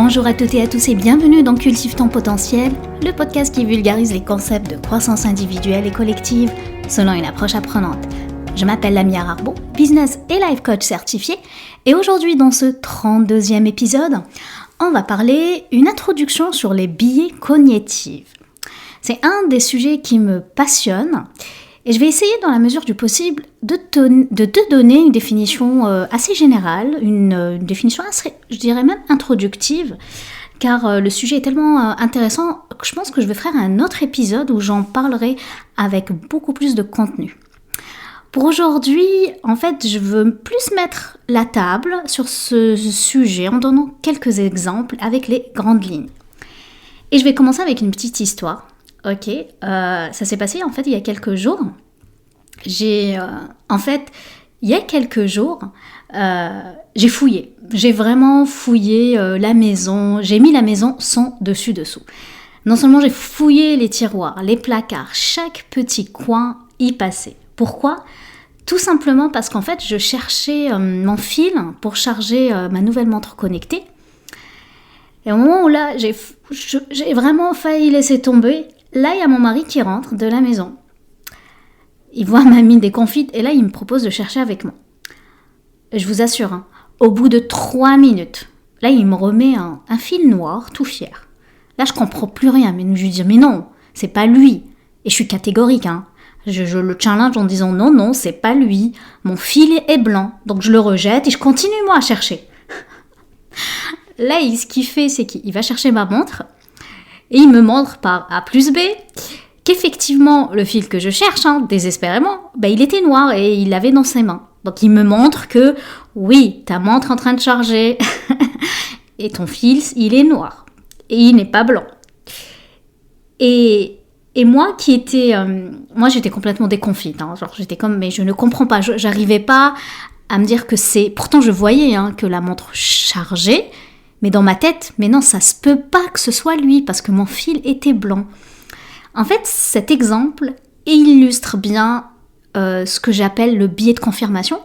Bonjour à toutes et à tous et bienvenue dans Cultive ton potentiel, le podcast qui vulgarise les concepts de croissance individuelle et collective selon une approche apprenante. Je m'appelle Lamia Rarbo, business et life coach certifiée, et aujourd'hui dans ce 32e épisode, on va parler une introduction sur les biais cognitifs. C'est un des sujets qui me passionne et je vais essayer dans la mesure du possible de te donner une définition assez générale, une définition assez, je dirais même introductive, car le sujet est tellement intéressant que je pense que je vais faire un autre épisode où j'en parlerai avec beaucoup plus de contenu. Pour aujourd'hui, en fait, je veux plus mettre la table sur ce sujet en donnant quelques exemples avec les grandes lignes. Et je vais commencer avec une petite histoire. Ok, ça s'est passé en fait il y a quelques jours. J'ai fouillé. J'ai vraiment fouillé la maison. J'ai mis la maison sans dessus-dessous. Non seulement j'ai fouillé les tiroirs, les placards, chaque petit coin y passait. Pourquoi ? Tout simplement parce qu'en fait, je cherchais mon fil pour charger ma nouvelle montre connectée. Et au moment où là, j'ai vraiment failli laisser tomber, là, il y a mon mari qui rentre de la maison. Il voit ma mine déconfite et là, il me propose de chercher avec moi. Et je vous assure, au bout de 3 minutes, là, il me remet un fil noir, tout fier. Là, je comprends plus rien, mais je lui dis, mais non, c'est pas lui. Et je suis catégorique, Je le challenge en disant, non, c'est pas lui. Mon fil est blanc, donc je le rejette et je continue, moi, à chercher. Là, ce qu'il fait, c'est qu'il va chercher ma montre et il me montre par A plus B qu'effectivement, le fil que je cherche, désespérément, il était noir et il l'avait dans ses mains. Donc, il me montre que, oui, ta montre est en train de charger et ton fil, il est noir et il n'est pas blanc. Et moi qui étais... moi, j'étais complètement déconfite. J'étais comme, mais je ne comprends pas. J'arrivais pas à me dire que c'est... Pourtant, je voyais que la montre chargeait, mais dans ma tête, mais non, ça se peut pas que ce soit lui, parce que mon fil était blanc. En fait, cet exemple illustre bien ce que j'appelle le biais de confirmation.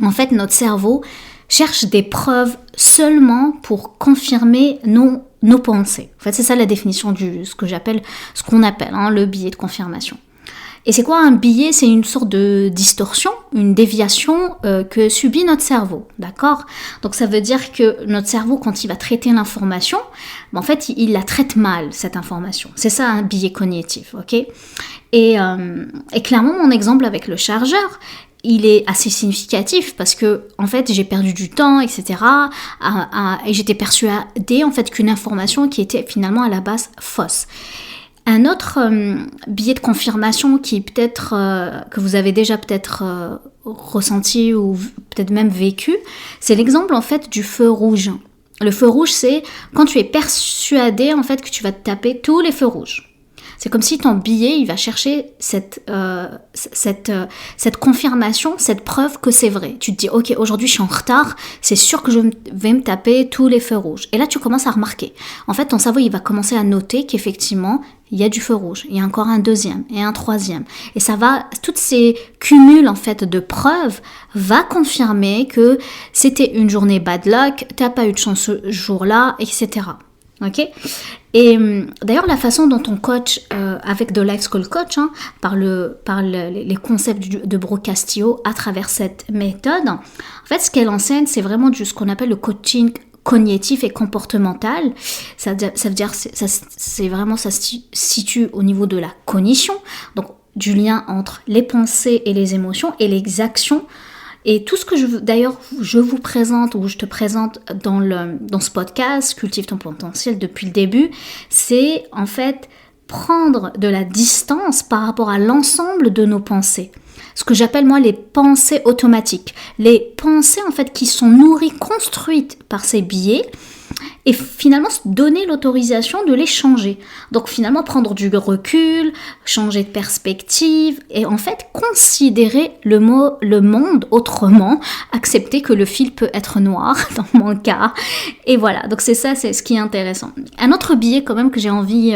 En fait, notre cerveau cherche des preuves seulement pour confirmer nos pensées. En fait, c'est ça la définition ce qu'on appelle le biais de confirmation. Et c'est quoi un biais ? C'est une sorte de distorsion, une déviation que subit notre cerveau, d'accord ? Donc ça veut dire que notre cerveau, quand il va traiter l'information, en fait, il la traite mal, cette information. C'est ça un biais cognitif, ok ? Et clairement, mon exemple avec le chargeur, il est assez significatif parce que, en fait, j'ai perdu du temps, etc. Et j'étais persuadée, en fait, qu'une information qui était finalement à la base fausse. Un autre biais de confirmation qui peut-être que vous avez déjà peut-être ressenti ou peut-être même vécu, c'est l'exemple en fait du feu rouge. Le feu rouge, c'est quand tu es persuadé en fait que tu vas te taper tous les feux rouges. C'est comme si ton biais, il va chercher cette confirmation, cette preuve que c'est vrai. Tu te dis, ok, aujourd'hui je suis en retard, c'est sûr que je vais me taper tous les feux rouges. Et là, tu commences à remarquer. En fait, ton cerveau, il va commencer à noter qu'effectivement, il y a du feu rouge. Il y a encore un deuxième et un troisième. Et ça va, toutes ces cumuls en fait de preuves va confirmer que c'était une journée bad luck, t'as pas eu de chance ce jour-là, etc. Ok ? Et d'ailleurs, la façon dont on coach avec The Life School Coach, par les concepts de Brooke Castillo à travers cette méthode, en fait, ce qu'elle enseigne, c'est vraiment ce qu'on appelle le coaching cognitif et comportemental. Ça veut dire, ça se situe au niveau de la cognition, donc du lien entre les pensées et les émotions et les actions. Et tout ce que je vous présente ou je te présente dans ce podcast, Cultive ton potentiel depuis le début, c'est en fait prendre de la distance par rapport à l'ensemble de nos pensées. Ce que j'appelle moi les pensées automatiques. Les pensées en fait qui sont nourries, construites par ces biais et finalement se donner l'autorisation de les changer. Donc finalement prendre du recul, changer de perspective et en fait considérer le monde autrement, accepter que le fil peut être noir dans mon cas. Et voilà, donc c'est ce qui est intéressant. Un autre biais quand même que j'ai envie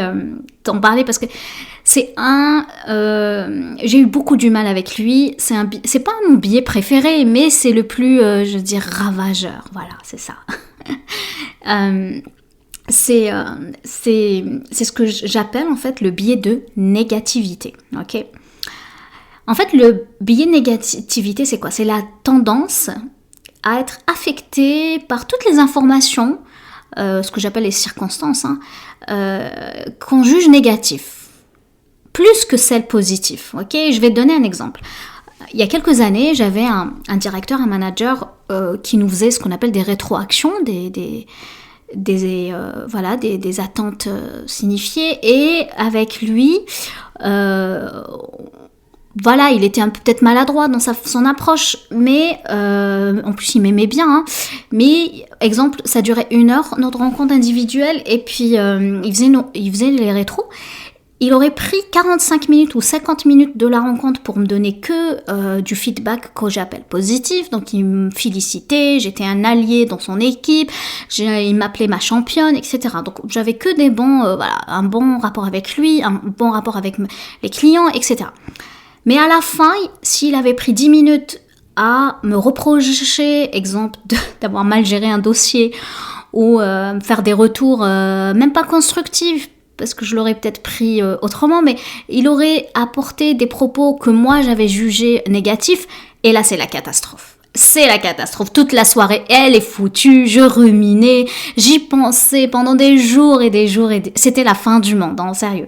d'en parler parce que c'est j'ai eu beaucoup du mal avec lui, c'est pas mon biais préféré mais c'est le plus, ravageur, voilà, c'est ça. c'est ce que j'appelle en fait le biais de négativité. Ok. En fait, le biais de négativité, c'est quoi? C'est la tendance à être affecté par toutes les informations, ce que j'appelle les circonstances, qu'on juge négatives, plus que celles positives. Ok, je vais te donner un exemple. Il y a quelques années, j'avais un directeur, un manager qui nous faisait ce qu'on appelle des rétroactions, des attentes signifiées, et avec lui, il était peut-être maladroit dans son approche, mais en plus il m'aimait bien. Mais exemple, ça durait 1 heure, notre rencontre individuelle, et puis il faisait les rétros. Il aurait pris 45 minutes ou 50 minutes de la rencontre pour me donner que du feedback que j'appelle positif. Donc il me félicitait, j'étais un allié dans son équipe, il m'appelait ma championne, etc. Donc j'avais que des un bon rapport avec lui, un bon rapport avec les clients, etc. Mais à la fin, s'il avait pris 10 minutes à me reprocher, exemple, d'avoir mal géré un dossier ou faire des retours même pas constructifs, parce que je l'aurais peut-être pris autrement, mais il aurait apporté des propos que moi j'avais jugés négatifs, et là c'est la catastrophe. C'est la catastrophe. Toute la soirée, elle est foutue, je ruminais, j'y pensais pendant des jours et des jours, c'était la fin du monde, sérieux.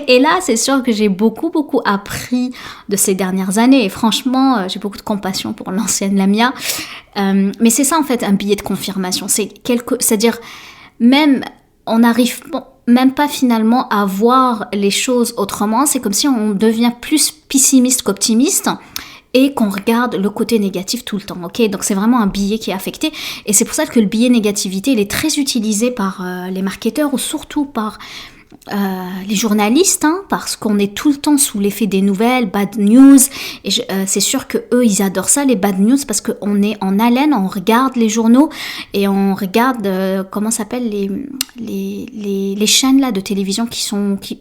Et là, c'est sûr que j'ai beaucoup appris de ces dernières années, et franchement, j'ai beaucoup de compassion pour l'ancienne Lamia. Mais c'est ça en fait, un biais de confirmation. C'est-à-dire, même, on n'arrive même pas finalement à voir les choses autrement. C'est comme si on devient plus pessimiste qu'optimiste, et qu'on regarde le côté négatif tout le temps, ok? Donc c'est vraiment un biais qui est affecté, et c'est pour ça que le biais négativité, il est très utilisé par les marketeurs, ou surtout par les journalistes, parce qu'on est tout le temps sous l'effet des nouvelles, bad news, et c'est sûr que eux ils adorent ça, les bad news, parce qu'on est en haleine, on regarde les journaux, et on regarde comment s'appellent les chaînes là de télévision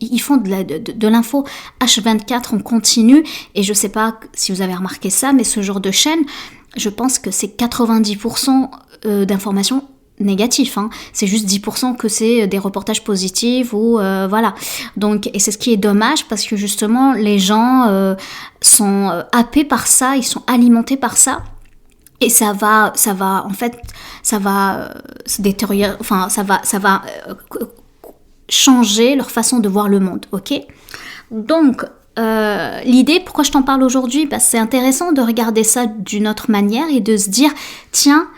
ils font de l'info H24 en continu, et je sais pas si vous avez remarqué ça, mais ce genre de chaîne, je pense que c'est 90% d'informations négatif, c'est juste 10% que c'est des reportages positifs, ou voilà. Donc, et c'est ce qui est dommage, parce que justement les gens sont happés par ça, ils sont alimentés par ça, et ça va se détériorer, enfin ça va changer leur façon de voir le monde, ok? Donc l'idée, pourquoi je t'en parle aujourd'hui, c'est intéressant de regarder ça d'une autre manière, et de se dire, tiens,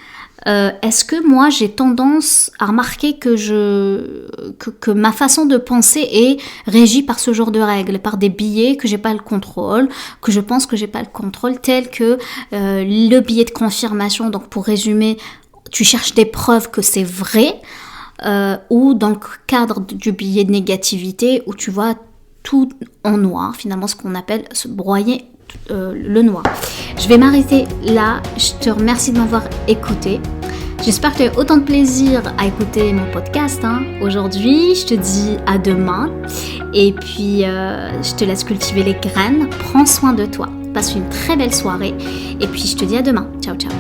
est-ce que moi j'ai tendance à remarquer que ma façon de penser est régie par ce genre de règles, par des biais que j'ai pas le contrôle, que je pense que j'ai pas le contrôle, tel que le biais de confirmation. Donc pour résumer, tu cherches des preuves que c'est vrai, ou dans le cadre du biais de négativité, où tu vois tout en noir, finalement ce qu'on appelle se broyer le noir. Je vais m'arrêter là. Je te remercie de m'avoir écouté. J'espère que tu as eu autant de plaisir à écouter mon podcast aujourd'hui. Je te dis à demain, et puis je te laisse cultiver les graines. Prends soin de toi, passe une très belle soirée, et puis je te dis à demain. Ciao ciao.